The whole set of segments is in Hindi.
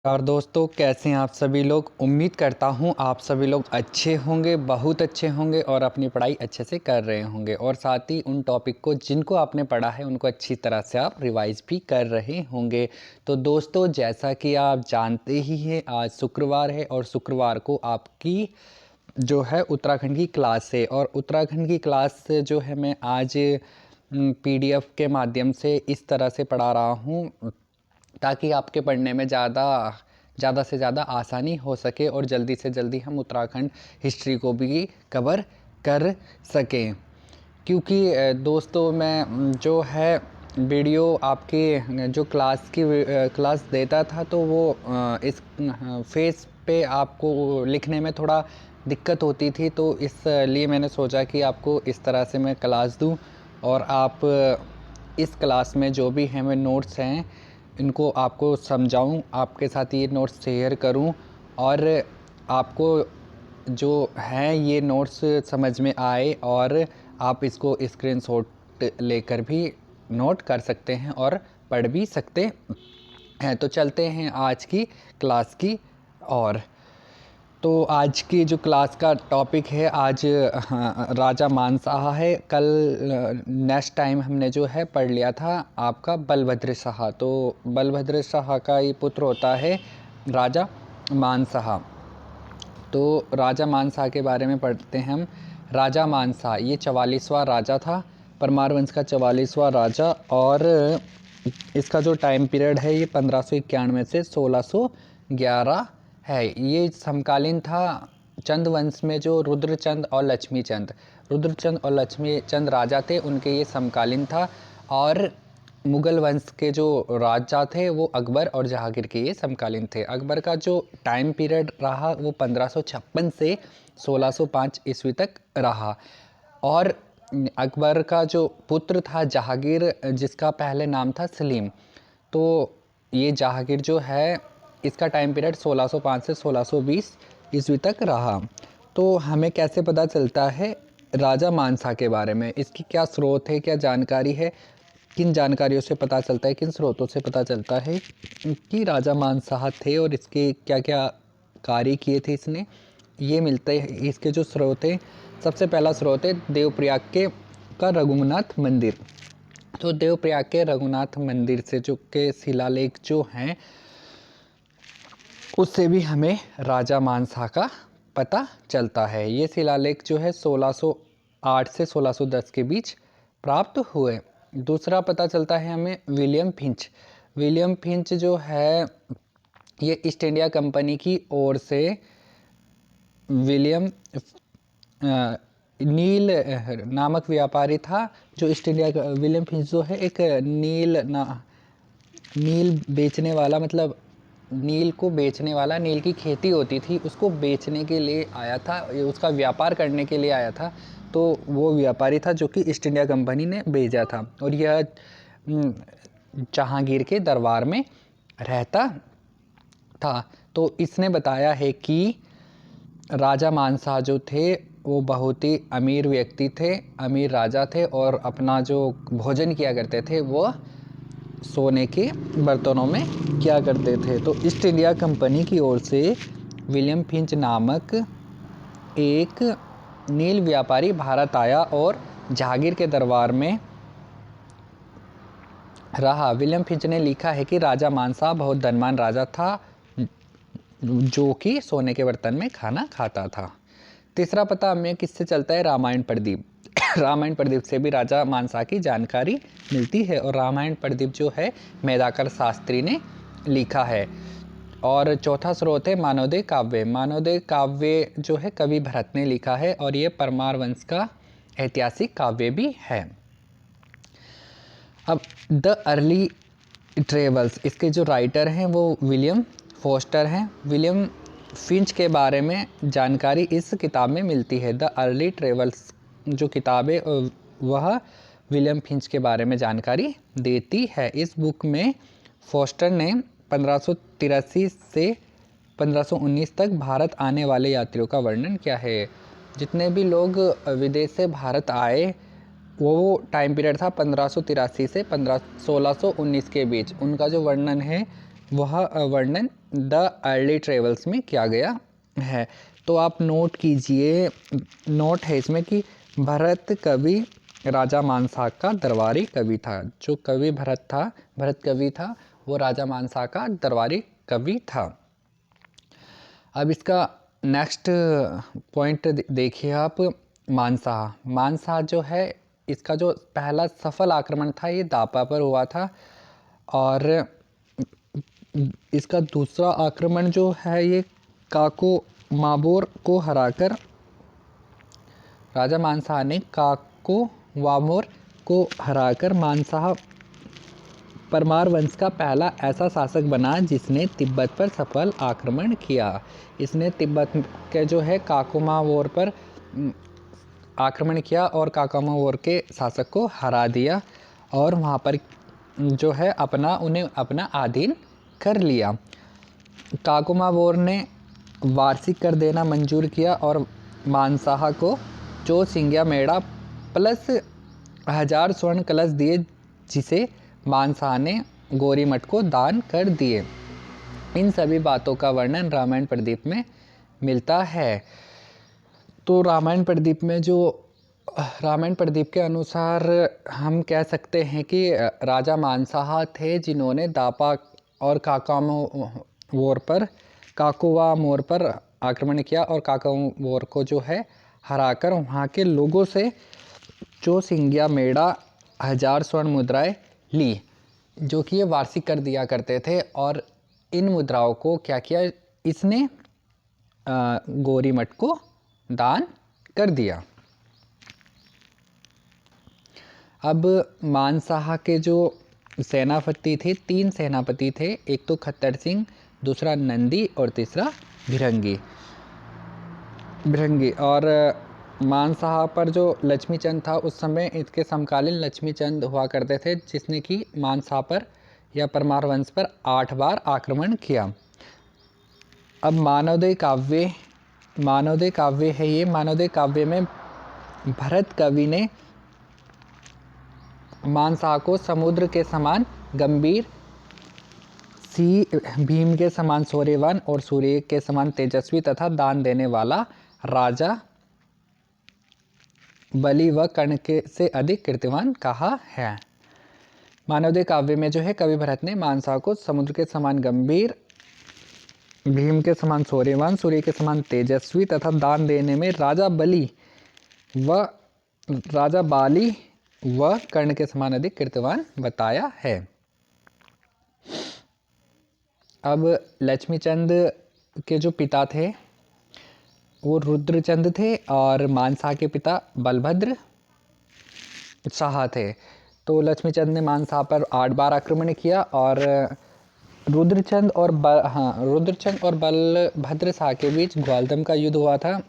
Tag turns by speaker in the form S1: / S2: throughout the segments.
S1: और दोस्तों, कैसे हैं आप सभी लोग। उम्मीद करता हूं आप सभी लोग अच्छे होंगे, बहुत अच्छे होंगे और अपनी पढ़ाई अच्छे से कर रहे होंगे और साथ ही उन टॉपिक को जिनको आपने पढ़ा है उनको अच्छी तरह से आप रिवाइज भी कर रहे होंगे। तो दोस्तों, जैसा कि आप जानते ही हैं, आज शुक्रवार है और शुक्रवार को आपकी जो है उत्तराखंड की क्लास है और उत्तराखंड की क्लास जो है मैं आज पीडीएफ के माध्यम से इस तरह से पढ़ा रहा हूँ ताकि आपके पढ़ने में ज़्यादा से ज़्यादा आसानी हो सके और जल्दी से जल्दी हम उत्तराखंड हिस्ट्री को भी कवर कर सकें। क्योंकि दोस्तों, मैं जो है वीडियो आपके जो क्लास देता था तो वो इस फेस पे आपको लिखने में थोड़ा दिक्कत होती थी, तो इसलिए मैंने सोचा कि आपको इस तरह से मैं क्लास दूं और आप इस क्लास में जो भी हमें नोट्स हैं इनको आपको समझाऊं, आपके साथ ये नोट्स शेयर करूं और आपको जो है ये नोट्स समझ में आए और आप इसको स्क्रीनशॉट लेकर भी नोट कर सकते हैं और पढ़ भी सकते हैं। तो चलते हैं आज की क्लास की। और तो आज की जो क्लास का टॉपिक है आज राजा मानशाह है। कल नेक्स्ट टाइम हमने जो है पढ़ लिया था आपका बलभद्र शाह। तो बलभद्र शाह का ये पुत्र होता है राजा मानशाह। तो राजा मानशाह के बारे में पढ़ते हैं हम। राजा मानशाह ये 44वां राजा था, परमार वंश का 44वां राजा और इसका जो टाइम पीरियड है ये 1591 से 1611 है। ये समकालीन था चंद वंश में जो रुद्रचंद और लक्ष्मीचंद और लक्ष्मीचंद राजा थे, उनके ये समकालीन था। और मुग़ल वंश के जो राजा थे वो अकबर और जहांगीर के ये समकालीन थे। अकबर का जो टाइम पीरियड रहा वो 1556 से 1605 ईस्वी तक रहा। और अकबर का जो पुत्र था जहांगीर, जिसका पहले नाम था सलीम, तो ये जहांगीर जो है इसका टाइम पीरियड 1605 से 1620 ईस्वी तक रहा। तो हमें कैसे पता चलता है राजा मानशाह के बारे में, इसकी क्या स्रोत है, क्या जानकारी है, किन जानकारियों से पता चलता है, किन स्रोतों से पता चलता है कि राजा मानशाह थे और इसके क्या क्या कार्य किए थे इसने, ये मिलते हैं। इसके जो स्रोत है, सबसे पहला स्रोत है देवप्रयाग का रघुनाथ मंदिर। तो देवप्रयाग के रघुनाथ मंदिर से जो के शिलालेख जो हैं उससे भी हमें राजा मानशाह का पता चलता है। ये शिलालेख जो है 1608 से 1610 के बीच प्राप्त हुए। दूसरा पता चलता है हमें विलियम फिंच जो है ये ईस्ट इंडिया कंपनी की ओर से नील नामक व्यापारी था। जो ईस्ट इंडिया विलियम फिंच जो है एक नील बेचने वाला, मतलब नील को बेचने वाला, नील की खेती होती थी उसको बेचने के लिए आया था, उसका व्यापार करने के लिए आया था। तो वो व्यापारी था जो कि ईस्ट इंडिया कंपनी ने भेजा था और यह जहांगीर के दरबार में रहता था। तो इसने बताया है कि राजा मानशाह जो थे वो बहुत ही अमीर व्यक्ति थे, अमीर राजा थे और अपना जो भोजन किया करते थे वो सोने के बर्तनों में किया करते थे। तो ईस्ट इंडिया कंपनी की ओर से विलियम फिंच नामक एक नील व्यापारी भारत आया और जहांगीर के दरबार में रहा। विलियम फिंच ने लिखा है कि राजा मानशाह बहुत धनवान राजा था जो कि सोने के बर्तन में खाना खाता था। तीसरा पता हमें किससे चलता है, रामायण प्रदीप। रामायण प्रदीप से भी राजा मानशाह की जानकारी मिलती है और रामायण प्रदीप जो है मेधाकर शास्त्री ने लिखा है। और चौथा स्रोत है मानवदेव काव्य जो है कवि भरत ने लिखा है और ये परमार वंश का ऐतिहासिक काव्य भी है। अब द अर्ली ट्रेवल्स, इसके जो राइटर हैं वो विलियम फोस्टर हैं। विलियम फिंच के बारे में जानकारी इस किताब में मिलती है। द अर्ली ट्रेवल्स जो किताब है वह विलियम फिंच के बारे में जानकारी देती है। इस बुक में फोस्टर ने 1583 से 1519 तक भारत आने वाले यात्रियों का वर्णन किया है। जितने भी लोग विदेश से भारत आए वो टाइम पीरियड था 1583 से 1619 के बीच, उनका जो वर्णन है वह वर्णन द अर्ली ट्रेवल्स में किया गया है। तो आप नोट कीजिए, नोट है इसमें कि भरत कवि राजा मानसा का दरबारी कवि था। जो कवि भरत कवि था वो राजा मानसा का दरबारी कवि था। अब इसका नेक्स्ट पॉइंट देखिए आप, मानसा जो है, इसका जो पहला सफल आक्रमण था ये दापा पर हुआ था, और इसका दूसरा आक्रमण जो है ये काको माबोर को हराकर, राजा मानसा ने काको वामोर को हराकर मानसा परमार वंश का पहला ऐसा शासक बना जिसने तिब्बत पर सफल आक्रमण किया। इसने तिब्बत के जो है काकोमावोर पर आक्रमण किया और काकोमावोर के शासक को हरा दिया और वहाँ पर जो है उन्हें अपना अधीन कर लिया। काकोमावोर ने वार्षिक कर देना मंजूर किया और मानसाहा को चोसिंग्या मेड़ा प्लस 1000 स्वर्ण कलश दिए, जिसे मानसाहा ने गोरीमठ को दान कर दिए। इन सभी बातों का वर्णन रामायण प्रदीप में मिलता है। तो रामायण प्रदीप के अनुसार हम कह सकते हैं कि राजा मानसाहा थे जिन्होंने दापा और काकोवा मोर पर आक्रमण किया और काकोमोर को जो है हराकर वहाँ के लोगों से चोसिंग्या मेड़ा 1000 स्वर्ण मुद्राएं ली, जो कि ये वार्षिक कर दिया करते थे। और इन मुद्राओं को क्या किया, इसने गोरीमठ को दान कर दिया। अब मानसाहा के जो सेनापति थे, 3 सेनापति थे, एक तो खत्तर सिंह, दूसरा नंदी और तीसरा भिरंगी। और मानसाहा पर जो लक्ष्मीचंद था उस समय इसके समकालीन लक्ष्मीचंद हुआ करते थे, जिसने कि मानसाहा पर या परमार वंश पर 8 बार आक्रमण किया। अब मानवोदय काव्य है ये। मानवोदय काव्य में भरत कवि ने मानसाहा को समुद्र के समान गंभीर, भीम के समान शौर्यवान और सूर्य के समान तेजस्वी तथा दान देने वाला राजा बलि व कर्ण के से अधिक कीर्तिवान कहा है। मानवोदय काव्य में जो है कवि भरत ने मानसाहा को समुद्र के समान गंभीर, भीम के समान शौर्यवान, सूर्य के समान तेजस्वी तथा दान देने में राजा बाली व कर्ण के समान अधिक कीर्तिवान बताया है। अब लक्ष्मीचंद के जो पिता थे वो रुद्रचंद थे और मानसाहा के पिता बलभद्र शाह थे। तो लक्ष्मीचंद ने मानसाहा पर 8 बार आक्रमण किया और रुद्रचंद और बलभद्र शाह के बीच ग्वालदम का युद्ध हुआ था।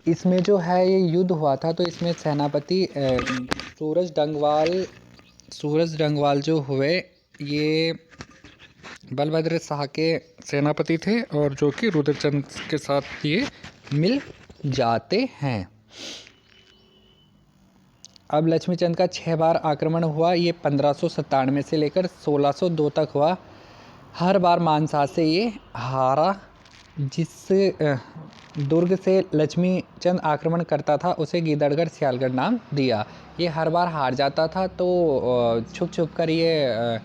S1: इसमें जो है ये युद्ध हुआ था, तो इसमें सेनापति सूरज डंगवाल जो हुए ये बलभद्र शाह के सेनापति थे और जो कि रुद्रचंद के साथ ये मिल जाते हैं। अब लक्ष्मीचंद का 6 बार आक्रमण हुआ। ये 1597 से लेकर 1602 तक हुआ। हर बार मानसाहा से ये हारा। जिस दुर्ग से लक्ष्मीचंद आक्रमण करता था उसे गीदड़गढ़ सियालगढ़ नाम दिया। ये हर बार हार जाता था, तो छुप कर ये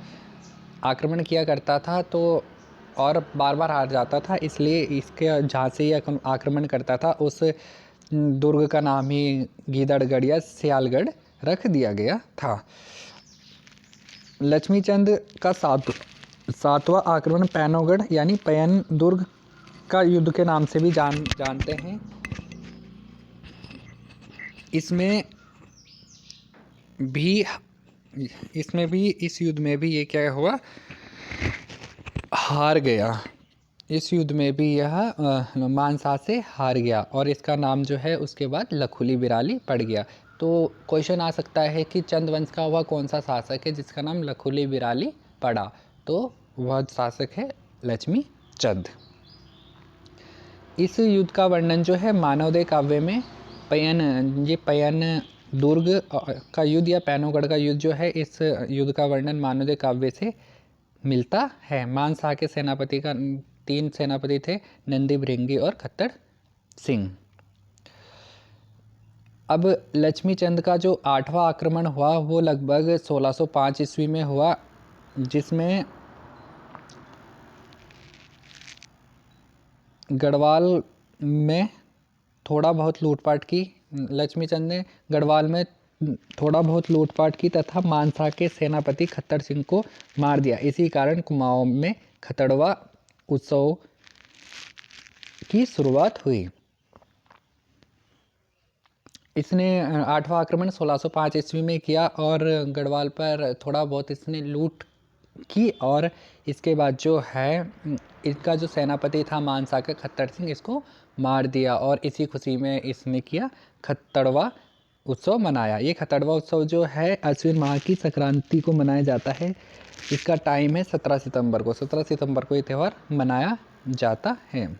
S1: आक्रमण किया करता था, तो और बार बार हार जाता था, इसलिए इसके जहाँ से ये आक्रमण करता था उस दुर्ग का नाम ही गीदड़गढ़ या सियालगढ़ रख दिया गया था। लक्ष्मीचंद का 7वां आक्रमण पैनोगढ़ यानी पैन दुर्ग का युद्ध के नाम से भी जानते हैं। इसमें भी इस युद्ध में भी ये क्या हुआ, हार गया। इस युद्ध में भी यह मानसाहा से हार गया और इसका नाम जो है उसके बाद लखुली बिराली पड़ गया। तो क्वेश्चन आ सकता है कि चंद का वह कौन सा शासक है जिसका नाम लखुली बिराली पड़ा, तो वह शासक है लक्ष्मीचंद। इस युद्ध का वर्णन जो है मानवोदय काव्य में पयन दुर्ग का युद्ध या पैनोगढ़ का युद्ध जो है, इस युद्ध का वर्णन मानवदेव काव्य से मिलता है। मान शाह के सेनापति का 3 सेनापति थे, नंदी, भृंगी और खट्टर सिंह। अब लक्ष्मीचंद का जो 8वां आक्रमण हुआ वो लगभग 1605 ईस्वी में हुआ, जिसमें गढ़वाल में थोड़ा बहुत लूटपाट की। लक्ष्मीचंद ने गढ़वाल में थोड़ा बहुत लूटपाट की तथा मानसा के सेनापति खट्टर सिंह को मार दिया। इसी कारण कुमाऊं में खतड़वा उत्सव की शुरुआत हुई। इसने 8वां आक्रमण 1605 ईस्वी में किया और गढ़वाल पर थोड़ा बहुत इसने लूट की, और इसके बाद जो है इसका जो सेनापति था मानसा का खट्टर सिंह, इसको मार दिया और इसी खुशी में इसने किया खतड़वा उत्सव मनाया। ये खतड़वा उत्सव जो है अश्विन माह की संक्रांति को मनाया जाता है। इसका टाइम है 17 सितंबर को। 17 सितंबर को ये त्यौहार मनाया जाता है।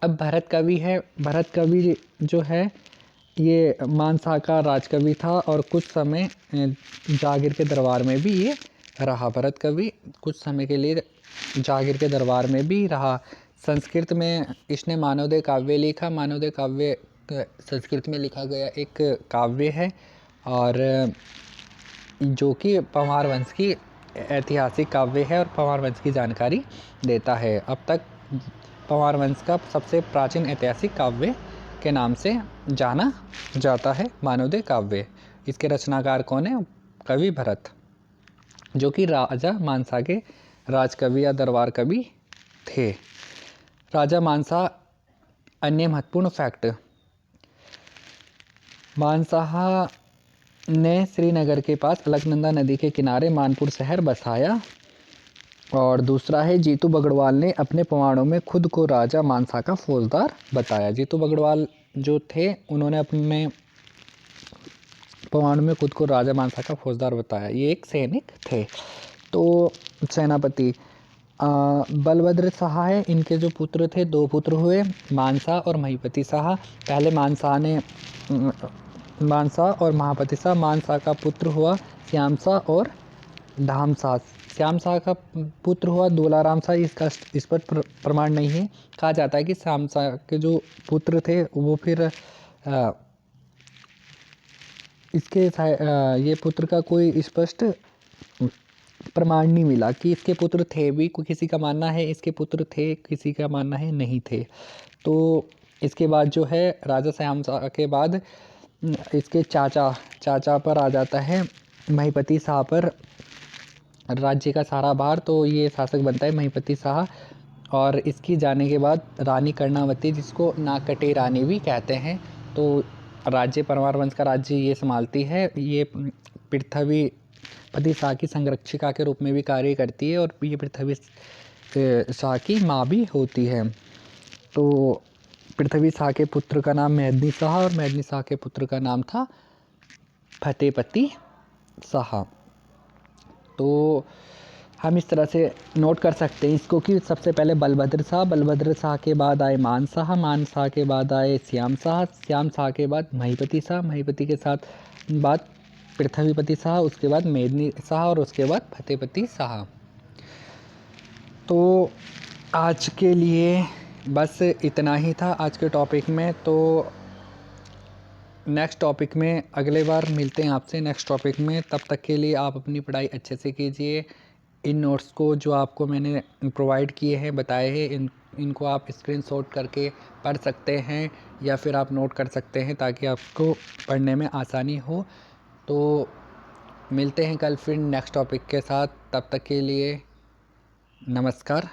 S1: अब भरत कवि है। भरत कवि जो है ये मानसा का राजकवि था और कुछ समय जागीर के दरबार में भी ये रहा। भरत कवि कुछ समय के लिए जागीर के दरबार में भी रहा। संस्कृत में इसने मानवदेव काव्य लिखा। मानवदेव काव्य संस्कृत में लिखा गया एक काव्य है और जो कि पंवार वंश की ऐतिहासिक काव्य है और पंवार वंश की जानकारी देता है। अब तक पंवार वंश का सबसे प्राचीन ऐतिहासिक काव्य के नाम से जाना जाता है मानवदेव काव्य। इसके रचनाकार कौन है? कवि भरत, जो कि राजा मानसा के राजकवि या दरबार कवि थे। राजा मानसा, अन्य महत्वपूर्ण फैक्ट, मानसा ने श्रीनगर के पास अलकनंदा नदी के किनारे मानपुर शहर बसाया। और दूसरा है, जीतू बगड़वाल ने अपने पुराणों में खुद को राजा मानसा का फौजदार बताया। जीतू बगड़वाल जो थे उन्होंने अपने पुराणों में खुद को राजा मानसा का फौजदार बताया। ये एक सैनिक थे। तो सेनापति बलभद्र शाह है। इनके जो पुत्र थे, 2 पुत्र हुए, मानसा और महीपति शाह। पहले मानसा और महापति शाह। मानसा का पुत्र हुआ श्याम शाह और धाम शाह। श्याम शाह का पुत्र हुआ दूलाराम शाह। इसका इस पर प्रमाण नहीं है। कहा जाता है कि श्याम शाह के जो पुत्र थे वो फिर ये पुत्र का कोई स्पष्ट प्रमाण नहीं मिला कि इसके पुत्र थे भी। किसी का मानना है इसके पुत्र थे, किसी का मानना है नहीं थे। तो इसके बाद जो है राजा श्याम शाह के बाद इसके चाचा पर आ जाता है महीपति शाह पर राज्य का सारा भार। तो ये शासक बनता है महीपति शाह। और इसकी जाने के बाद रानी कर्णावती, जिसको नाकटी रानी भी कहते हैं, तो राज्य परमार वंश का राज्य ये संभालती है। ये पृथ्वीपति शाह की संरक्षिका के रूप में भी कार्य करती है और ये पृथ्वी शाह की माँ भी होती है। तो पृथ्वी शाह के पुत्र का नाम मेहदी शाह और मेहदी शाह के पुत्र का नाम था फतेहपति शाह। तो हम इस तरह से नोट कर सकते हैं इसको कि सबसे पहले बलभद्र शाह के बाद आए मान शाह के बाद आए श्याम शाह के बाद महीपति शाह, महीपति के साथ बाद पृथ्वीपति शाह, उसके बाद मेदिनी शाह और उसके बाद फतेहपति शाह। तो आज के लिए बस इतना ही था आज के टॉपिक में। तो नेक्स्ट टॉपिक में अगले बार मिलते हैं आपसे नेक्स्ट टॉपिक में। तब तक के लिए आप अपनी पढ़ाई अच्छे से कीजिए। इन नोट्स को जो आपको मैंने प्रोवाइड किए हैं, बताए हैं, इनको आप स्क्रीनशॉट करके पढ़ सकते हैं या फिर आप नोट कर सकते हैं ताकि आपको पढ़ने में आसानी हो। तो मिलते हैं कल फिर नेक्स्ट टॉपिक के साथ। तब तक के लिए नमस्कार।